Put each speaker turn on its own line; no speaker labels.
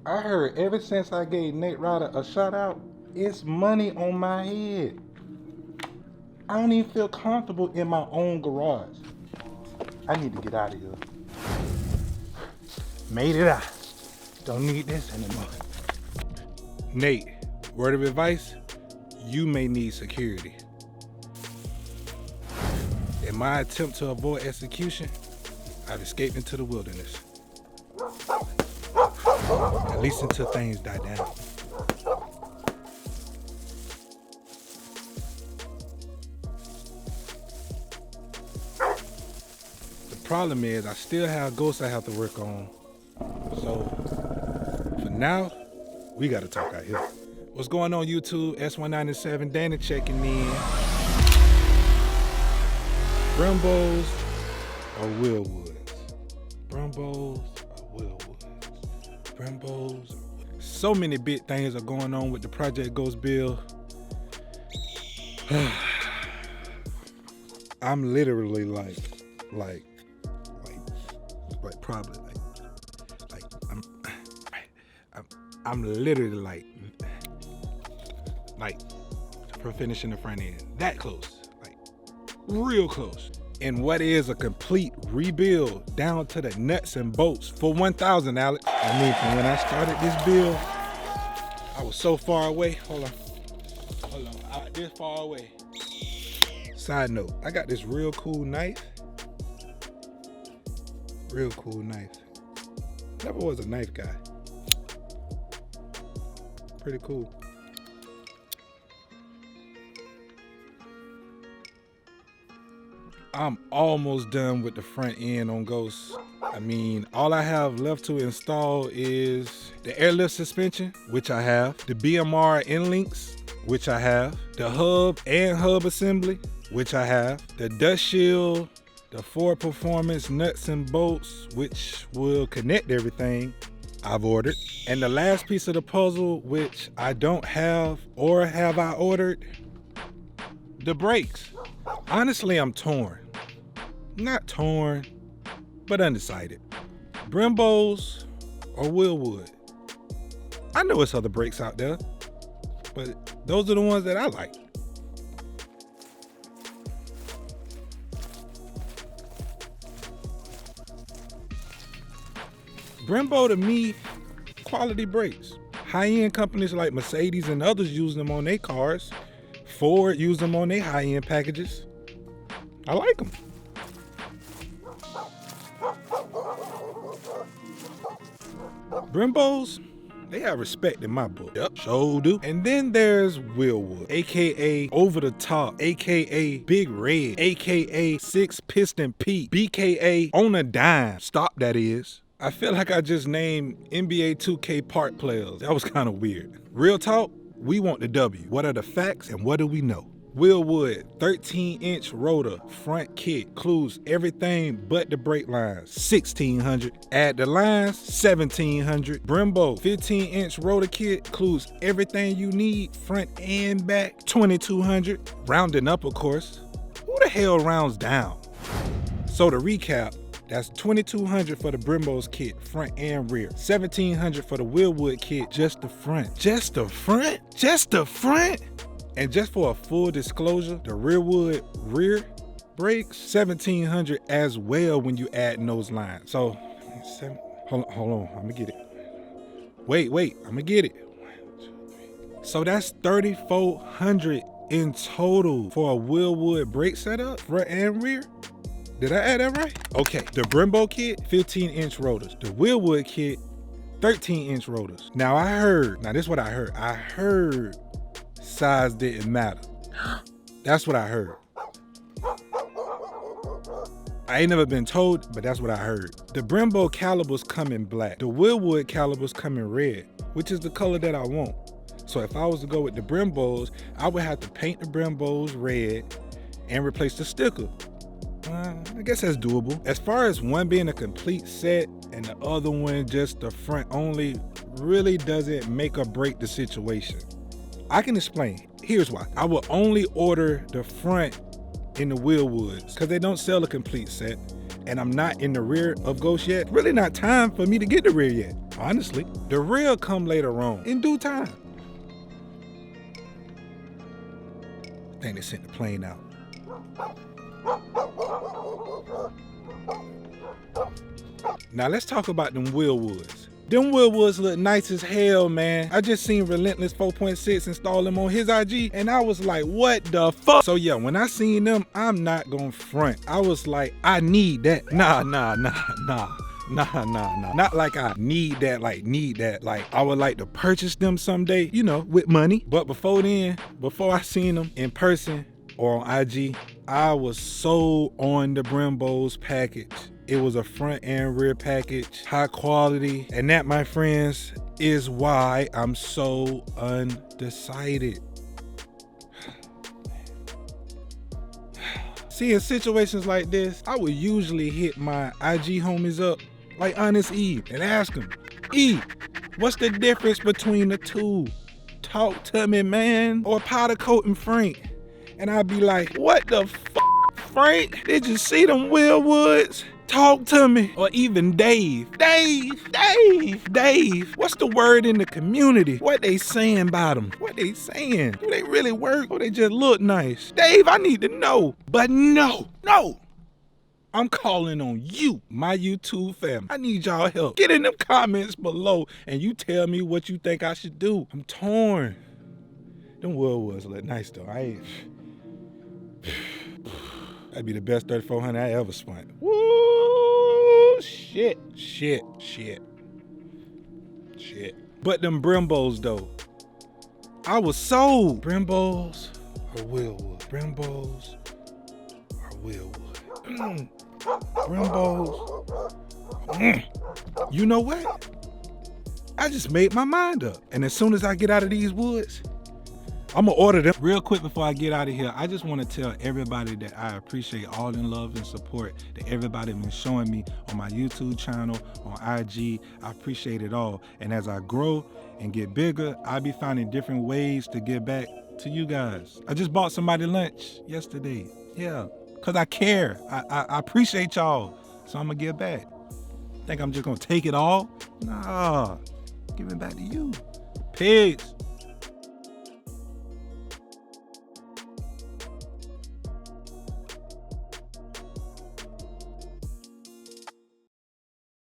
I heard ever since I gave Nate Ryder a shout out, it's money on my head. I don't even feel comfortable in my own garage. I need to get out of here. Made it out. Don't need this anymore. Nate, word of advice, you may need security. In my attempt to avoid execution, I've escaped into the wilderness. At least until things die down. The problem is I still have ghosts I have to work on. So for now, we gotta talk out here. What's going on YouTube? S197 Danny checking in. Brembos or Wilwoods? Brembos or Wilwoods? Brembos. So many big things are going on with the Project Ghost bill. I'm literally I'm literally like for finishing the front end. That close, like real close. And what is a complete rebuild down to the nuts and bolts for 1,000, Alex. I mean, from when I started this build, I was so far away. Hold on, this far away. Side note, I got this real cool knife. Real cool knife. Never was a knife guy. Pretty cool. I'm almost done with the front end on Ghost. I mean, all I have left to install is the airlift suspension, which I have, the BMR end links, which I have, the hub and hub assembly, which I have, the dust shield, the Ford Performance nuts and bolts, which will connect everything, I've ordered. And the last piece of the puzzle, which I don't have or have I ordered, the brakes. Honestly, I'm torn. Not torn, but undecided. Brembos or Wilwood? I know it's other brakes out there, but those are the ones that I like. Brembo to me, quality brakes. High-end companies like Mercedes and others use them on their cars. Ford use them on their high-end packages. I like them. Brembos, they have respect in my book. Yep, sure do. And then there's Wilwood, AKA Over the Top, AKA Big Red, AKA Six Piston Pete, BKA On a Dime. Stop, that is. I feel like I just named NBA 2K park players. That was kind of weird. Real talk, we want the W. What are the facts and what do we know? Wilwood, 13-inch rotor, front kit, includes everything but the brake lines, $1,600. Add the lines, $1,700. Brembo, 15-inch rotor kit, includes everything you need, front and back, $2,200. Rounding up, of course. Who the hell rounds down? So to recap, that's $2,200 for the Brembo's kit, front and rear. $1,700 for the Wilwood kit, just the front. Just the front? Just the front? And just for a full disclosure, the Rearwood rear brakes, $1,700 as well when you add in those lines. So, hold on, I'm gonna get it. Wait, I'm gonna get it. 1, 2, 3. So that's $3,400 in total for a Wilwood brake setup, front and rear. Did I add that right? Okay, the Brembo kit, 15-inch rotors. The Wilwood kit, 13-inch rotors. Now this is what I heard. I heard size didn't matter. That's what I heard. I ain't never been told, but that's what I heard. The Brembo calibers come in black. The Wilwood calibers come in red, which is the color that I want. So if I was to go with the Brembos, I would have to paint the Brembos red and replace the sticker. I guess that's doable. As far as one being a complete set and the other one just the front only, really doesn't make or break the situation. I can explain. Here's why. I will only order the front in the Wilwoods because they don't sell a complete set, and I'm not in the rear of Ghost yet. Really not time for me to get the rear yet. Honestly, the real come later on, in due time. I think they sent the plane out. Now let's talk about them Wilwoods. Them Wilwoods look nice as hell, man. I just seen Relentless 4.6 install them on his IG, and I was like, what the fuck? So yeah, when I seen them, I'm not gonna front. I was like, I need that. Nah. Not like I need that, Like I would like to purchase them someday, you know, with money. But before then, before I seen them in person or on IG, I was so on the Brembo's package. It was a front and rear package, high quality. And that, my friends, is why I'm so undecided. See, in situations like this, I would usually hit my IG homies up, like Honest Eve, and ask them, E, what's the difference between the two? Talk to me, man. Or Powder Coat and Frank. And I'd be like, what the fuck, Frank? Did you see them Wilwoods? Talk to me. Or even Dave. Dave, what's the word in the community? What they saying about them? What they saying? Do they really work or they just look nice? Dave, I need to know. But no. I'm calling on you, my YouTube family. I need y'all help. Get in them comments below and you tell me what you think I should do. I'm torn. Them Wilwoods look nice though. That'd be the best 3400 I ever spun. Woo! Shit. But them Brembos though, I was sold. Brembos or Wilwood? Brembos or Wilwood? Brembos. You know what? I just made my mind up. And as soon as I get out of these woods, I'm gonna order them. Real quick before I get out of here, I just wanna tell everybody that I appreciate all the love and support that everybody been showing me on my YouTube channel, on IG. I appreciate it all. And as I grow and get bigger, I'll be finding different ways to get back to you guys. I just bought somebody lunch yesterday. Yeah, cause I care. I appreciate y'all. So I'm gonna give back. Think I'm just gonna take it all? Nah, give it back to you. Peace.